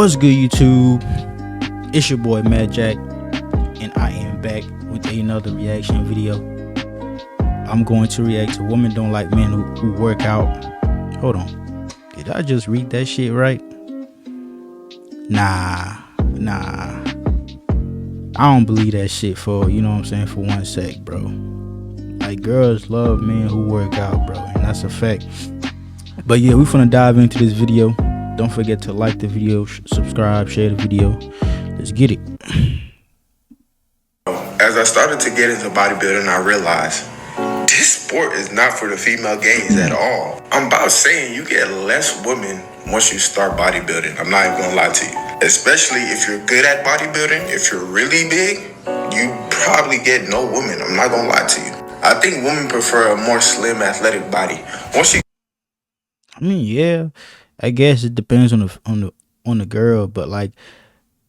What's good, YouTube? It's your boy Mad Jack, and I am back with another reaction video. I'm going to react to women don't like men who work out. Hold on, did I just read that shit right? Nah. I don't believe that shit for, you know what I'm saying, for one sec, bro. Like, girls love men who work out, bro, and that's a fact. But yeah, we're finna dive into this video. Don't forget to like the video, subscribe, share the video. Let's get it. As I started to get into bodybuilding, I realized this sport is not for the female gaze at all. I'm about saying you get less women once you start bodybuilding. I'm not even gonna lie to you. Especially if you're good at bodybuilding, if you're really big, you probably get no women. I'm not gonna lie to you. I think women prefer a more slim, athletic body. I mean, yeah, I guess it depends on the girl, but like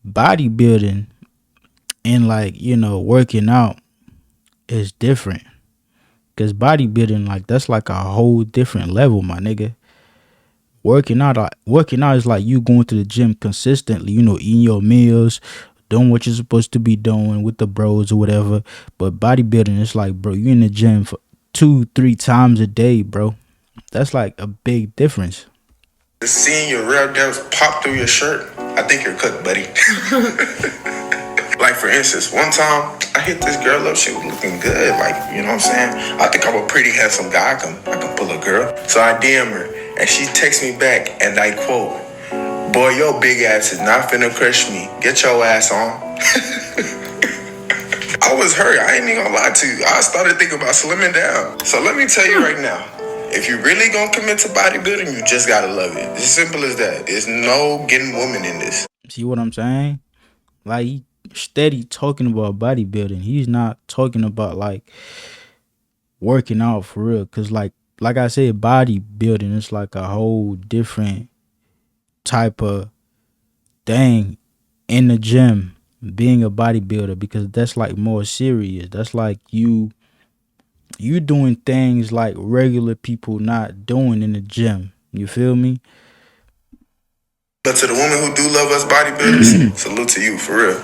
bodybuilding and like, you know, working out is different. Cause bodybuilding, like, that's like a whole different level, my nigga. Working out is like you going to the gym consistently, you know, eating your meals, doing what you're supposed to be doing with the bros or whatever. But bodybuilding, it's like, bro, you in the gym for 2-3 times a day, bro. That's like a big difference. Seeing your real depths pop through your shirt, I think you're cooked, buddy. Like, for instance, one time I hit this girl up. She was looking good, like, you know what I'm saying? I think I'm a pretty handsome guy. I can pull a girl. So I DM her, and she texts me back, and I quote, "Boy, your big ass is not finna crush me. Get your ass on." I was hurt. I ain't even gonna lie to you. I started thinking about slimming down. So let me tell you right now, if you really gonna commit to bodybuilding, you just gotta love it. It's as simple as that. There's no getting women in this. See what I'm saying? Like, he steady talking about bodybuilding. He's not talking about like working out for real. Cause like I said, bodybuilding is like a whole different type of thing in the gym, being a bodybuilder, because that's like more serious. That's like you doing things like regular people not doing in the gym. You feel me? But to the women who do love us bodybuilders, salute to you, for real.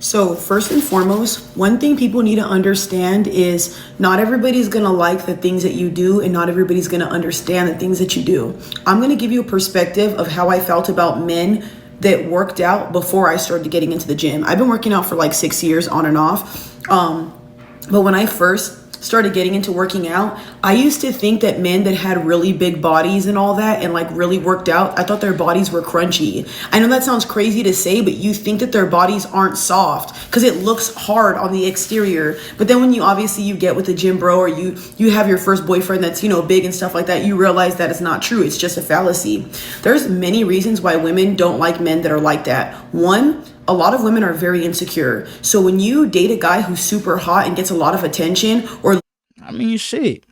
So first and foremost, one thing people need to understand is not everybody's going to like the things that you do, and not everybody's going to understand the things that you do. I'm going to give you a perspective of how I felt about men that worked out before I started getting into the gym. I've been working out for like 6 years on and off. But when I first started getting into working out, I used to think that men that had really big bodies and all that and like really worked out, I thought their bodies were crunchy. I know that sounds crazy to say, but you think that their bodies aren't soft because it looks hard on the exterior. But then when you get with a gym bro, or you have your first boyfriend that's, you know, big and stuff like that, you realize that it's not true. It's just a fallacy. There's many reasons why women don't like men that are like that. One, a lot of women are very insecure. So when you date a guy who's super hot and gets a lot of attention, or I mean, shit,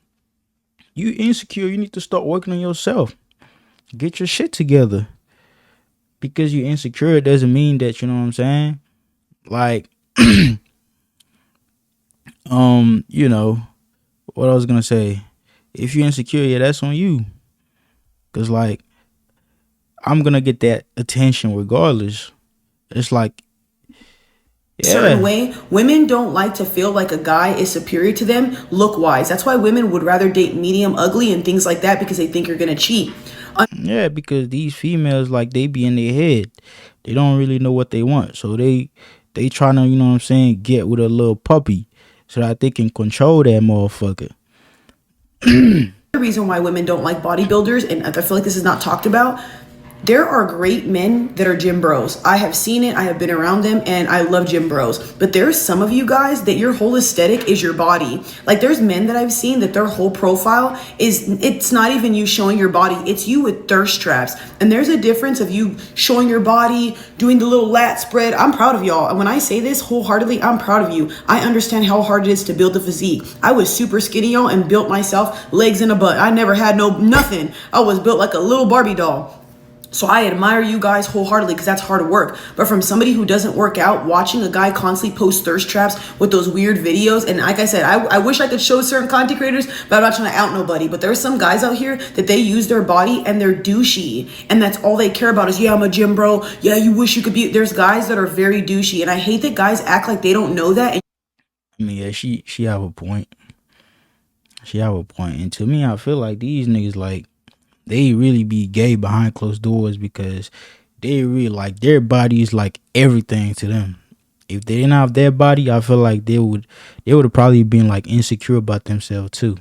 you insecure, you need to start working on yourself. Get your shit together. Because you're insecure, it doesn't mean that, you know what I'm saying? Like, you know, what I was gonna say, if you're insecure, yeah, that's on you. Because, like, I'm gonna get that attention regardless. It's like, yeah. Certain way, women don't like to feel like a guy is superior to them look wise. That's why women would rather date medium ugly and things like that, because they think you're gonna cheat. Yeah, because these females, like, they be in their head. They don't really know what they want, so they trying to, you know what I'm saying, get with a little puppy so that they can control that motherfucker. The reason why women don't like bodybuilders, and I feel like this is not talked about, there are great men that are gym bros. I have seen it. I have been around them, and I love gym bros. But there's some of you guys that your whole aesthetic is your body. Like, there's men that I've seen that their whole profile is, it's not even you showing your body. It's you with thirst traps. And there's a difference of you showing your body, doing the little lat spread. I'm proud of y'all. And when I say this wholeheartedly, I'm proud of you. I understand how hard it is to build a physique. I was super skinny, y'all, and built myself legs and a butt. I never had nothing. I was built like a little Barbie doll. So I admire you guys wholeheartedly because that's hard work. But from somebody who doesn't work out, watching a guy constantly post thirst traps with those weird videos, and like I said, I wish I could show certain content creators, but I'm not trying to out nobody. But there are some guys out here that they use their body and they're douchey, and that's all they care about is, yeah, I'm a gym bro. Yeah, you wish you could be. There's guys that are very douchey, and I hate that guys act like they don't know that. I mean, yeah, she have a point. She have a point, and to me, I feel like these niggas like they really be gay behind closed doors because they really like their body is like everything to them. If they didn't have their body, I feel like they would have probably been like insecure about themselves too.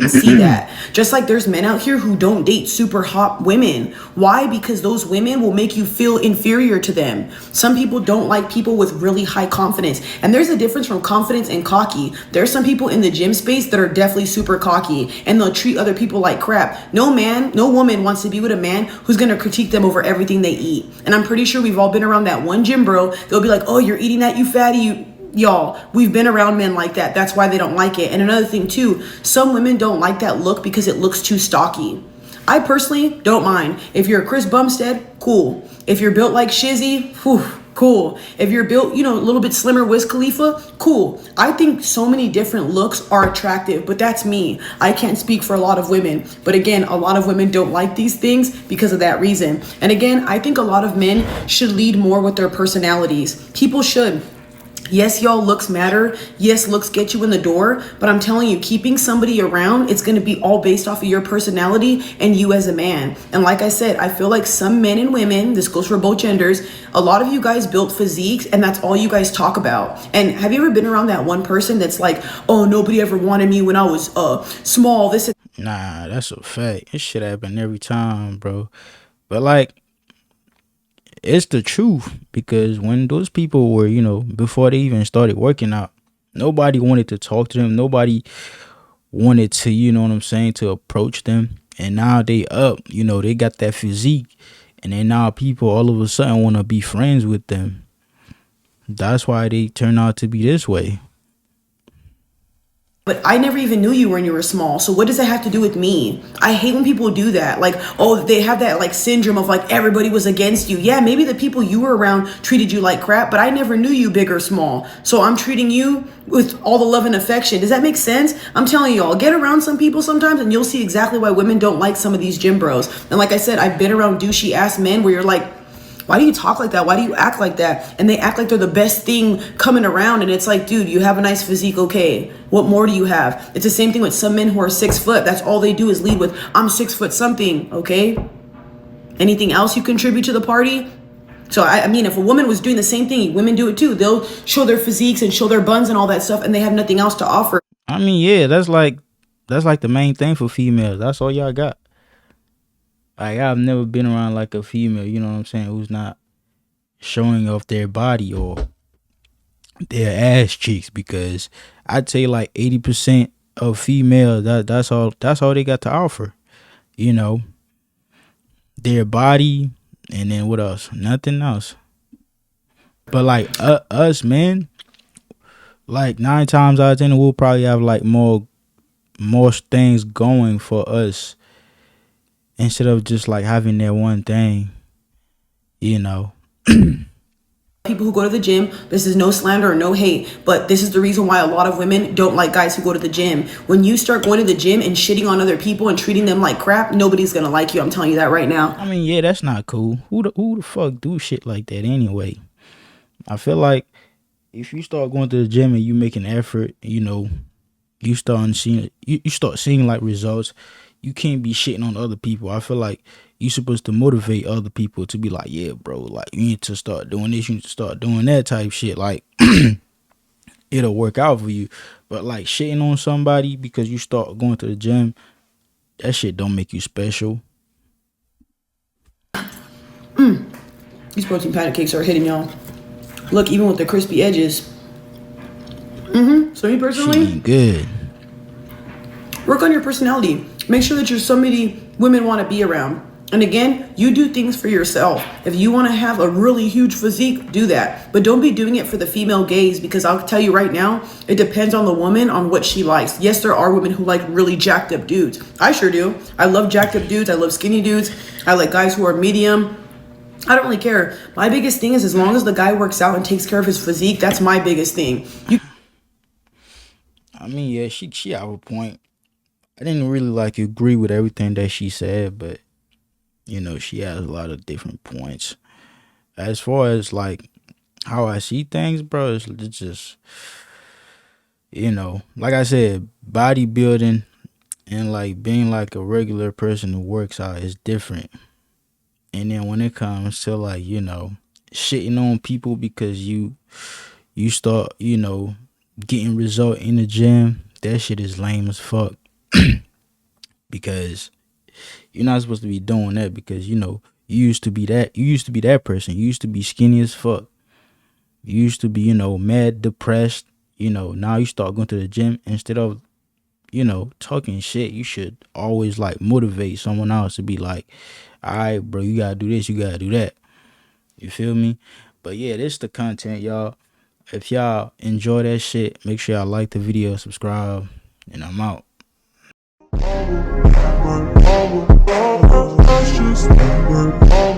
See that. Just like there's men out here who don't date super hot women. Why? Because those women will make you feel inferior to them. Some people don't like people with really high confidence. And there's a difference from confidence and cocky. There's some people in the gym space that are definitely super cocky and they'll treat other people like crap. No man, no woman wants to be with a man who's going to critique them over everything they eat. And I'm pretty sure we've all been around that one gym bro. They'll be like, oh, you're eating that, you fatty, Y'all, we've been around men like that. That's why they don't like it. And another thing too, some women don't like that look because it looks too stocky. I personally don't mind. If you're a Chris Bumstead, cool. If you're built like Shizzy, whew, cool. If you're built, a little bit slimmer, Wiz Khalifa, cool. I think so many different looks are attractive, but that's me. I can't speak for a lot of women. But again, a lot of women don't like these things because of that reason. And again, I think a lot of men should lead more with their personalities. People should. Yes, y'all, looks matter. Yes, looks get you in the door. But I'm telling you, keeping somebody around, it's going to be all based off of your personality and you as a man. And like I said, I feel like some men and women, this goes for both genders, a lot of you guys built physiques and that's all you guys talk about. And have you ever been around that one person that's like, oh, nobody ever wanted me when I was small, this. Nah, that's a fact. This shit happen every time, bro. But like, it's the truth because when those people were, before they even started working out, nobody wanted to talk to them. Nobody wanted to, to approach them. And now they up, they got that physique. And then now people all of a sudden want to be friends with them. That's why they turn out to be this way. But I never even knew you when you were small. So what does that have to do with me? I hate when people do that. Like, oh, they have that like syndrome of like everybody was against you. Yeah, maybe the people you were around treated you like crap, but I never knew you big or small. So I'm treating you with all the love and affection. Does that make sense? I'm telling y'all, get around some people sometimes and you'll see exactly why women don't like some of these gym bros. And like I said, I've been around douchey ass men where you're like, why do you talk like that? Why do you act like that? And they act like they're the best thing coming around. And it's like, dude, you have a nice physique. Okay. What more do you have? It's the same thing with some men who are 6 foot. That's all they do is lead with, I'm 6 foot something. Okay. Anything else you contribute to the party? So, I mean, if a woman was doing the same thing, women do it too. They'll show their physiques and show their buns and all that stuff. And they have nothing else to offer. I mean, yeah, that's like the main thing for females. That's all y'all got. Like, I've never been around like a female, you know what I'm saying, who's not showing off their body or their ass cheeks, because I'd say like 80% of females, that's all they got to offer. Their body, and then what else? Nothing else. But like us men, like 9 times out of 10 we'll probably have like more things going for us, instead of just like having that one thing, People who go to the gym, this is no slander or no hate, but this is the reason why a lot of women don't like guys who go to the gym. When you start going to the gym and shitting on other people and treating them like crap, nobody's gonna like you. I'm telling you that right now. I mean, yeah, that's not cool. Who the fuck do shit like that anyway? I feel like if you start going to the gym and you make an effort, you start seeing like results. You can't be shitting on other people. I feel like you're supposed to motivate other people to be like, yeah, bro, like you need to start doing this, you need to start doing that type shit. Like it'll work out for you. But like shitting on somebody because you start going to the gym, that shit don't make you special. These protein pancakes are hitting, y'all. Look, even with the crispy edges. So me personally, she good. Work on your personality. Make sure that you're somebody women want to be around. And again, you do things for yourself. If you want to have a really huge physique, do that. But don't be doing it for the female gaze, because I'll tell you right now, it depends on the woman, on what she likes. Yes, there are women who like really jacked up dudes. I sure do. I love jacked up dudes. I love skinny dudes. I like guys who are medium. I don't really care. My biggest thing is, as long as the guy works out and takes care of his physique, that's my biggest thing. I mean, yeah, she have a point. I didn't really like agree with everything that she said, but you know, she has a lot of different points. As far as like how I see things, bro, it's just, you know, like I said, bodybuilding and like being like a regular person who works out is different. And then when it comes to like, you know, shitting on people because you start, you know, getting result in the gym, that shit is lame as fuck. Because you're not supposed to be doing that, because you know, you used to be that person. You used to be skinny as fuck. You used to be, you know, mad, depressed. You know, now you start going to the gym. Instead of, you know, talking shit, you should always like motivate someone else to be like, all right, bro, you gotta do this, you gotta do that. You feel me? But yeah, this is the content, y'all. If y'all enjoy that shit, make sure y'all like the video, subscribe, and I'm out.